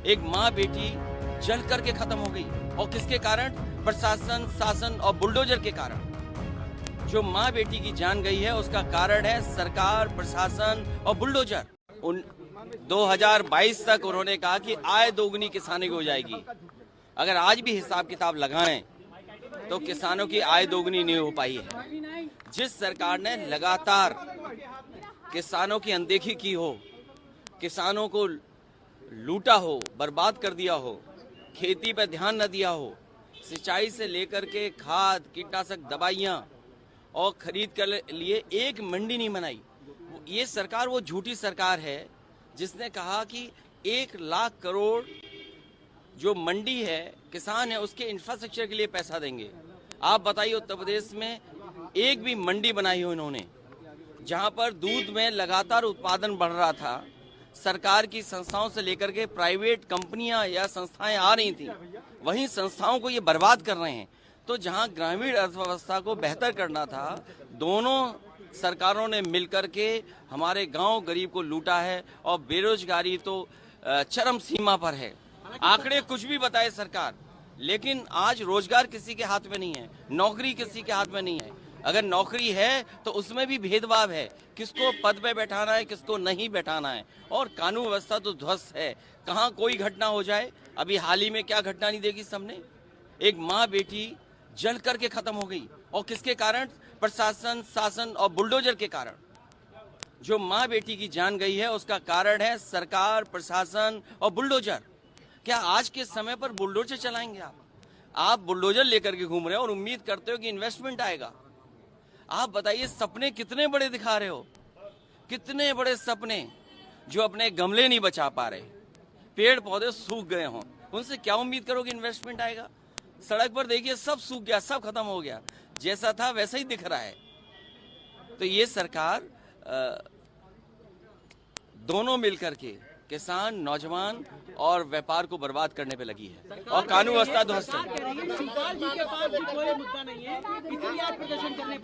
एक माँ बेटी जल करके खत्म हो गई। और किसके कारण? प्रशासन, शासन और बुलडोजर के कारण। जो माँ बेटी की जान गई है उसका कारण है सरकार, प्रशासन और बुलडोजर। 2022 तक उन्होंने कहा कि आय दोगुनी किसानी की हो जाएगी। अगर आज भी हिसाब किताब लगाएं तो किसानों की आय दोगुनी नहीं हो पाई है। जिस सरकार ने लगातार किसानों की अनदेखी की हो, किसानों को लूटा हो, बर्बाद कर दिया हो, खेती पर ध्यान न दिया हो, सिंचाई से लेकर के खाद, कीटनाशक दवाइयां और खरीद के लिए एक मंडी नहीं बनाई। ये सरकार वो झूठी सरकार है जिसने कहा कि 1 लाख करोड़ जो मंडी है, किसान है, उसके इंफ्रास्ट्रक्चर के लिए पैसा देंगे। आप बताइए, उत्तर प्रदेश में एक भी मंडी बनाई हो इन्होंने, जहां पर दूध में लगातार उत्पादन बढ़ रहा था। सरकार की संस्थाओं से लेकर के प्राइवेट कंपनियां या संस्थाएं आ रही थी, वहीं संस्थाओं को ये बर्बाद कर रहे हैं। तो जहां ग्रामीण अर्थव्यवस्था को बेहतर करना था, दोनों सरकारों ने मिलकर के हमारे गांव गरीब को लूटा है। और बेरोजगारी तो चरम सीमा पर है। आंकड़े कुछ भी बताए सरकार, लेकिन आज रोजगार किसी के हाथ में नहीं है, नौकरी किसी के हाथ में नहीं है। अगर नौकरी है तो उसमें भी भेदभाव है, किसको पद पे बैठाना है, किसको नहीं बैठाना है। और कानून व्यवस्था तो ध्वस्त है। कहाँ कोई घटना हो जाए, अभी हाल ही में क्या घटना नहीं देखी सबने? एक माँ बेटी जल करके खत्म हो गई। और किसके कारण? प्रशासन, शासन और बुलडोजर के कारण। जो माँ बेटी की जान गई है उसका कारण है सरकार, प्रशासन और बुलडोजर। क्या आज के समय पर बुलडोजर चलाएंगे आप बुलडोजर लेकर के घूम रहे हो और उम्मीद करते हो कि इन्वेस्टमेंट आएगा। आप बताइए, सपने कितने बड़े दिखा रहे हो, कितने बड़े सपने जो अपने गमले नहीं बचा पा रहे, पेड़ पौधे सूख गए हों, उनसे क्या उम्मीद करोगे इन्वेस्टमेंट आएगा? सड़क पर देखिए, सब सूख गया, सब खत्म हो गया, जैसा था वैसा ही दिख रहा है। तो ये सरकार दोनों मिलकर के किसान, नौजवान और व्यापार को बर्बाद करने पे लगी है। और कानून व्यवस्था ध्वस्त है।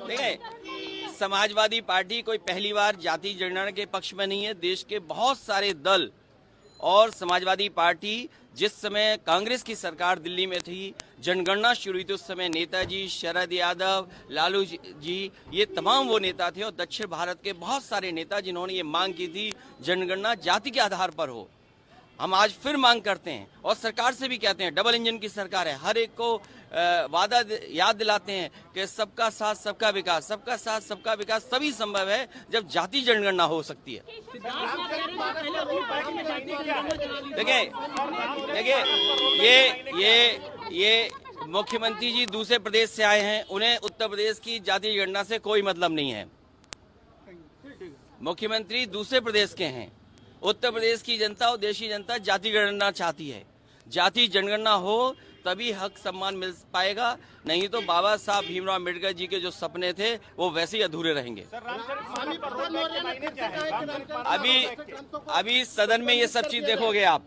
देखिए, समाजवादी पार्टी कोई पहली बार जाति जनगणना के पक्ष में नहीं है। देश के बहुत सारे दल और समाजवादी पार्टी, जिस समय कांग्रेस की सरकार दिल्ली में थी, जनगणना शुरू हुई थी, उस समय नेताजी, शरद यादव, लालू जी, ये तमाम वो नेता थे। और दक्षिण भारत के बहुत सारे नेता जिन्होंने ये मांग की थी जनगणना जाति के आधार पर हो। हम आज फिर मांग करते हैं और सरकार से भी कहते हैं, डबल इंजन की सरकार है, हर एक को वादा याद दिलाते हैं कि सबका साथ सबका विकास, सबका साथ सबका विकास तभी संभव है जब जाति जनगणना हो सकती है। देखिए, ये मुख्यमंत्री जी दूसरे प्रदेश से आए हैं, उन्हें उत्तर प्रदेश की जाति जनगणना से कोई मतलब नहीं है। मुख्यमंत्री दूसरे प्रदेश के हैं। उत्तर प्रदेश की जनता और देश की जनता जाति जनगणना चाहती है। जाति जनगणना हो तभी हक सम्मान मिल पाएगा, नहीं तो बाबा साहब भीमराव अम्बेडकर जी के जो सपने थे वो वैसे ही अधूरे रहेंगे। अभी सदन में ये सब चीज देखोगे आप।